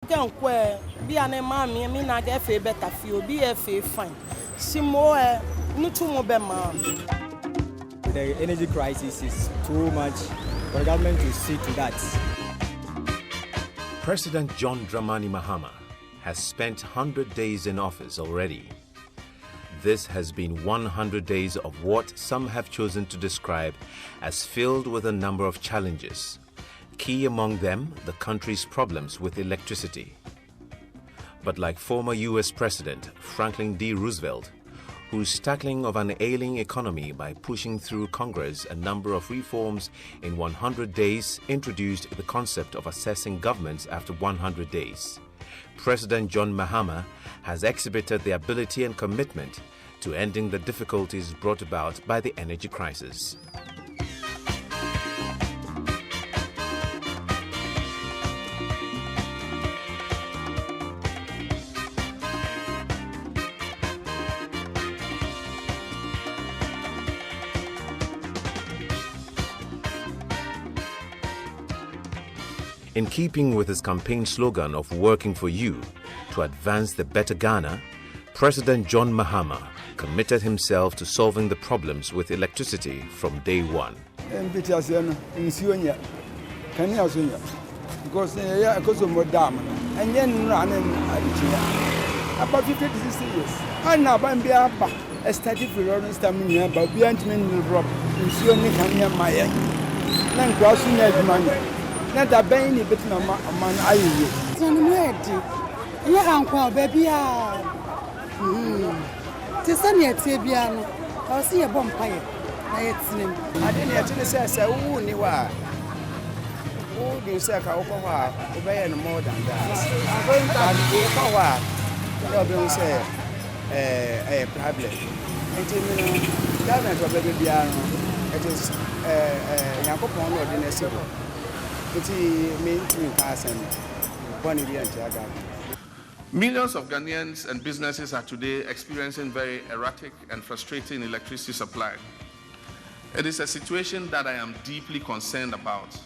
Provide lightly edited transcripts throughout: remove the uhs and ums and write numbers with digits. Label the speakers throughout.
Speaker 1: Can queer be an mammy, I mean, I get a better feel, be a fine. Simo, no too more
Speaker 2: The energy crisis is too much for the government to see to that.
Speaker 3: President John Dramani Mahama has spent 100 days in office already. This has been 100 days of what some have chosen to describe as filled with a number of challenges. Key among them, the country's problems with electricity. But like former US President Franklin D. Roosevelt, whose tackling of an ailing economy by pushing through Congress a number of reforms in 100 days introduced the concept of assessing governments after 100 days. President John Mahama has exhibited the ability and commitment to ending the difficulties brought about by the energy crisis. In keeping with his campaign slogan of working for you to advance the better Ghana, President John Mahama committed himself to solving the problems with electricity from day one.
Speaker 4: Because and then running about 50 to 60 years. And now I started for Lawrence Tamina, but we aren't men drop in Sioni Kanya Maya. Then crossing that money. Not a baby, but no man. I uncle, baby. Tisania Tibiano, I'll see a bonfire. I didn't actually say, oh, you are. Oh, you say, I'll obey more than that. I'm going to go say a problem. Government of the piano, it is Yakopon or the Nessible.
Speaker 5: Millions of Ghanaians and businesses are today experiencing very erratic and frustrating electricity supply. It is a situation that I am deeply concerned about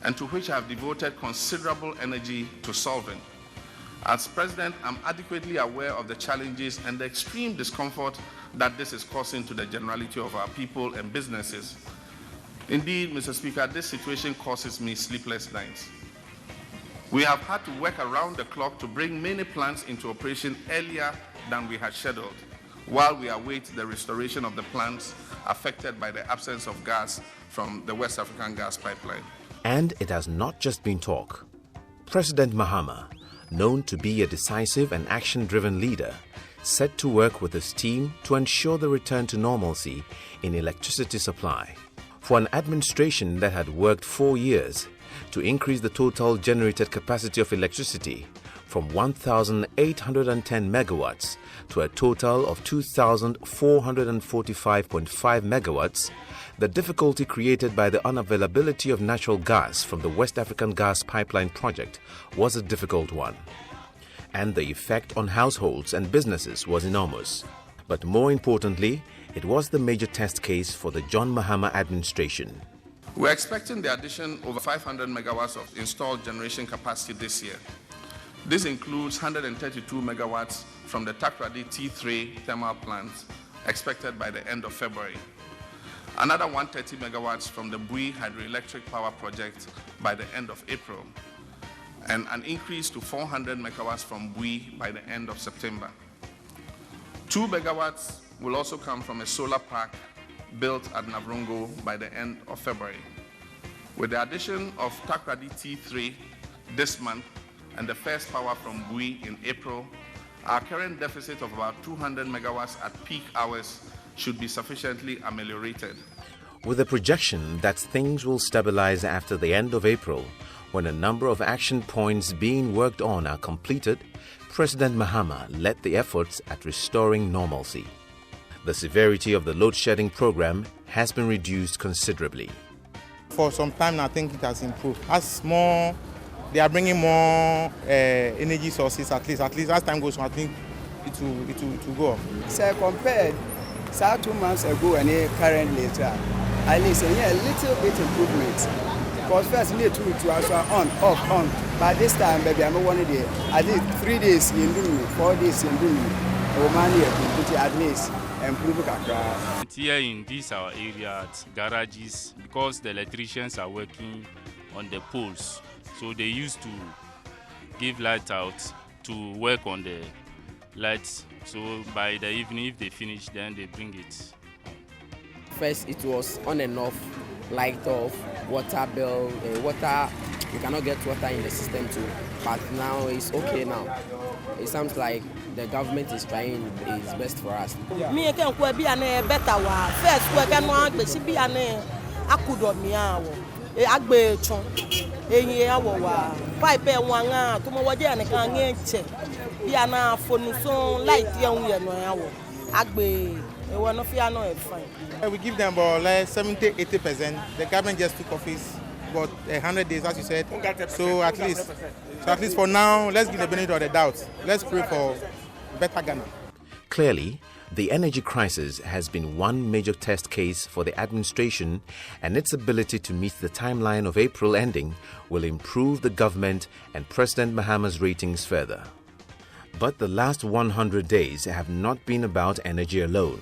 Speaker 5: and to which I have devoted considerable energy to solving. As President, I'm adequately aware of the challenges and the extreme discomfort that this is causing to the generality of our people and businesses. Indeed, Mr. Speaker, this situation causes me sleepless nights. We have had to work around the clock to bring many plants into operation earlier than we had scheduled, while we await the restoration of the plants affected by the absence of gas from the West African gas pipeline.
Speaker 3: And it has not just been talk. President Mahama, known to be a decisive and action-driven leader, set to work with his team to ensure the return to normalcy in electricity supply. For an administration that had worked 4 years to increase the total generated capacity of electricity from 1,810 megawatts to a total of 2,445.5 megawatts, the difficulty created by the unavailability of natural gas from the West African gas pipeline project was a difficult one. And the effect on households and businesses was enormous. But more importantly, it was the major test case for the John Mahama administration.
Speaker 5: We're expecting the addition of over 500 megawatts of installed generation capacity this year. This includes 132 megawatts from the Takrady T3 thermal plant, expected by the end of February. Another 130 megawatts from the Bui hydroelectric power project by the end of April, and an increase to 400 megawatts from Bui by the end of September. 2 megawatts will also come from a solar park built at Navrongo by the end of February. With the addition of Takrady T3 this month and the first power from Bui in April, our current deficit of about 200 megawatts at peak hours should be sufficiently ameliorated.
Speaker 3: With the projection that things will stabilize after the end of April, when a number of action points being worked on are completed, President Mahama led the efforts at restoring normalcy. The severity of the load-shedding program has been reduced considerably.
Speaker 6: For some time now, I think it has improved. They are bringing more energy sources, at least as time goes on, I think it will go up.
Speaker 4: So compared 2 months ago and currently, at least a little bit improvement. Because first need to also on, off, on. By this time, baby, I'm not one day. I did 3 days in doing 4 days in doing at least improve Kakra.
Speaker 7: Here in this our area at garages, because the electricians are working on the poles, so they used to give light out to work on the lights. So by the evening, if they finish, then they bring it.
Speaker 8: First, it was on and off, light off, water bill, water. You cannot get water in the system too, but now it's okay now. It sounds like the government is trying its best for us.
Speaker 1: Me can quite be an better one. First, we can want to be an akudomiao. Agbe chon. Eyawa. Pipe one tomorrow and can get be an phone so light young no Agbe. One of you know fine.
Speaker 6: We give them about like 70-80%. The government just took office about 100 days, as you said. So at least for now, let's give the benefit of the doubt. Let's pray for better Ghana.
Speaker 3: Clearly, the energy crisis has been one major test case for the administration, and its ability to meet the timeline of April ending will improve the government and President Mahama's ratings further. But the last 100 days have not been about energy alone.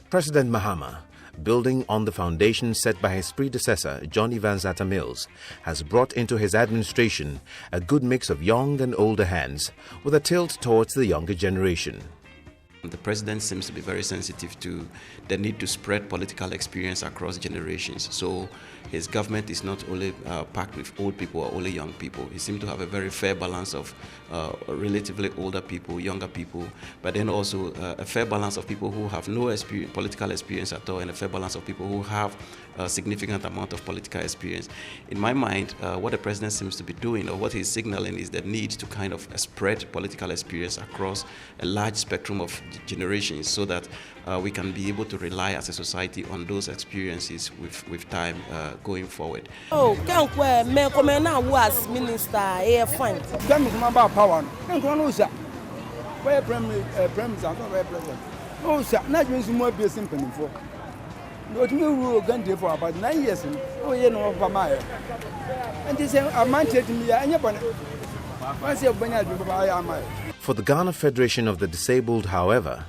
Speaker 3: President Mahama, building on the foundation set by his predecessor, John Evanzata Mills, has brought into his administration a good mix of young and older hands, with a tilt towards the younger generation.
Speaker 9: The president seems to be very sensitive to the need to spread political experience across generations. So his government is not only packed with old people or only young people. He seems to have a very fair balance of relatively older people, younger people, but then also a fair balance of people who have no political experience at all, and a fair balance of people who have a significant amount of political experience. In my mind, what the president seems to be doing, or what he's signaling, is the need to kind of spread political experience across a large spectrum of generations, so that we can be able to rely as a society on those experiences with time going forward.
Speaker 1: Oh, can't wear me come now was minister air fine.
Speaker 4: Tell me about power. Can't know sir. Where premise and where president. Oh sir, not doing some more be simple for. What me rule again for about 9 years. Oh you know of my. And they say I might take me anybody.
Speaker 3: For the Ghana Federation of the Disabled, however,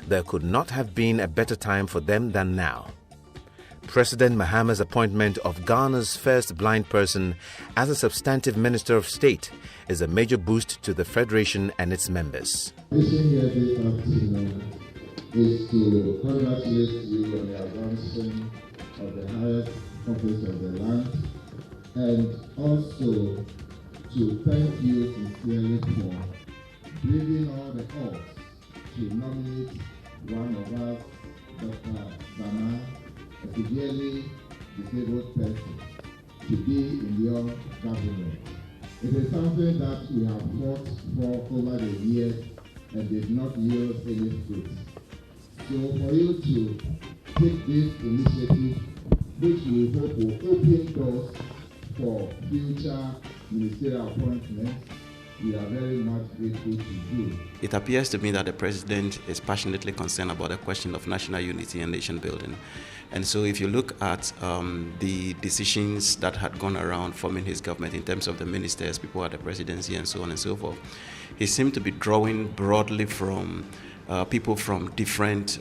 Speaker 3: there could not have been a better time for them than now. President Mahama's appointment of Ghana's first blind person as a substantive Minister of State is a major boost to the Federation and its members.
Speaker 10: Mission here this afternoon is to congratulate you on the advancement of the highest office of the land, and also to thank you sincerely for braving all the odds to nominate one of us, Dr. Zana, a severely disabled person, to be in your government. It is something that we have fought for over the years and did not yield any fruit. So for you to take this initiative, which we hope will open doors for future ministerial appointments, we are very much grateful to you.
Speaker 9: It appears to me that the president is passionately concerned about the question of national unity and nation building. And so if you look at the decisions that had gone around forming his government in terms of the ministers, people at the presidency, and so on and so forth, he seemed to be drawing broadly from people from different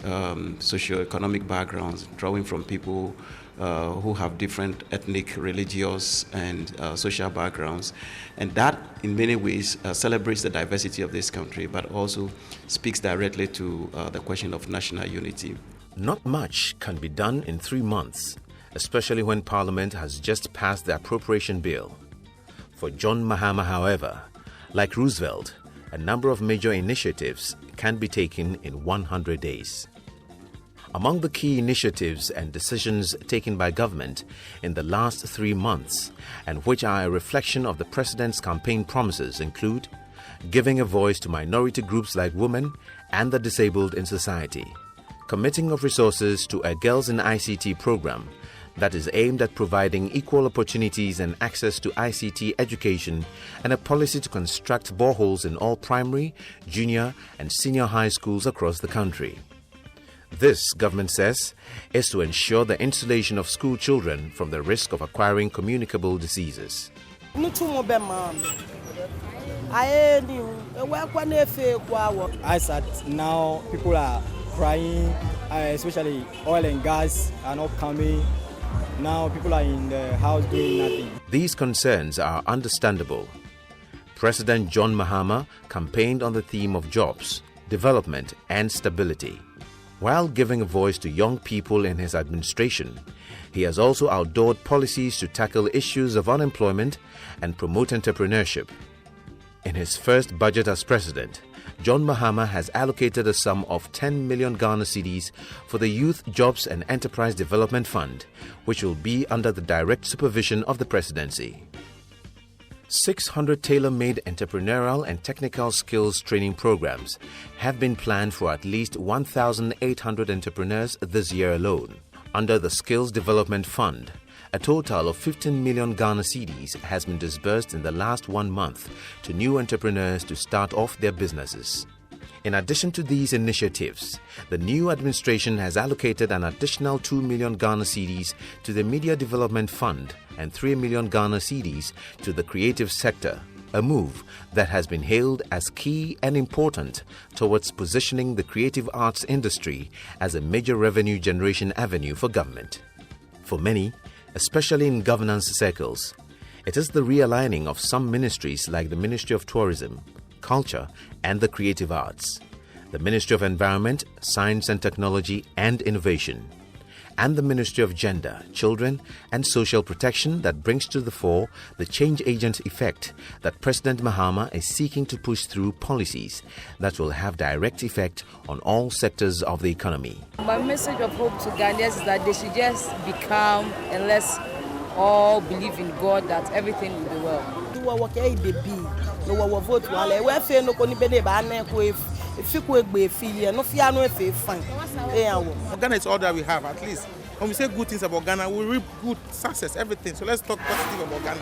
Speaker 9: socio-economic backgrounds, drawing from people who have different ethnic, religious, and social backgrounds. And that, in many ways, celebrates the diversity of this country, but also speaks directly to the question of national unity.
Speaker 3: Not much can be done in 3 months, especially when Parliament has just passed the appropriation bill. For John Mahama, however, like Roosevelt, a number of major initiatives can be taken in 100 days. Among the key initiatives and decisions taken by government in the last 3 months, and which are a reflection of the President's campaign promises, include giving a voice to minority groups like women and the disabled in society, committing of resources to a Girls in ICT program that is aimed at providing equal opportunities and access to ICT education, and a policy to construct boreholes in all primary, junior, and senior high schools across the country. This, government says, is to ensure the insulation of school children from the risk of acquiring communicable diseases.
Speaker 2: As at now, people are crying, especially oil and gas are not coming. Now people are in the house doing nothing.
Speaker 3: These concerns are understandable. President John Mahama campaigned on the theme of jobs, development and stability. While giving a voice to young people in his administration, he has also outdoored policies to tackle issues of unemployment and promote entrepreneurship. In his first budget as president, John Mahama has allocated a sum of 10 million Ghana cedis for the Youth Jobs and Enterprise Development Fund, which will be under the direct supervision of the presidency. 600 tailor-made entrepreneurial and technical skills training programs have been planned for at least 1,800 entrepreneurs this year alone. Under the Skills Development Fund, a total of 15 million Ghana cedis has been disbursed in the last 1 month to new entrepreneurs to start off their businesses. In addition to these initiatives, the new administration has allocated an additional 2 million Ghana cedis to the Media Development Fund and 3 million Ghana cedis to the creative sector, a move that has been hailed as key and important towards positioning the creative arts industry as a major revenue generation avenue for government. For many, especially in governance circles, it is the realigning of some ministries like the Ministry of Tourism, Culture and the Creative Arts, the Ministry of Environment, Science and Technology and Innovation, and the Ministry of Gender, Children and Social Protection that brings to the fore the change agent effect that President Mahama is seeking to push through policies that will have direct effect on all sectors of the economy.
Speaker 11: My message of hope to Ghanaians is that they should just be calm and let's all believe in God that everything will be well.
Speaker 6: Ghana is all that we have, at least. When we say good things about Ghana, we reap good success, everything. So let's talk positive about Ghana.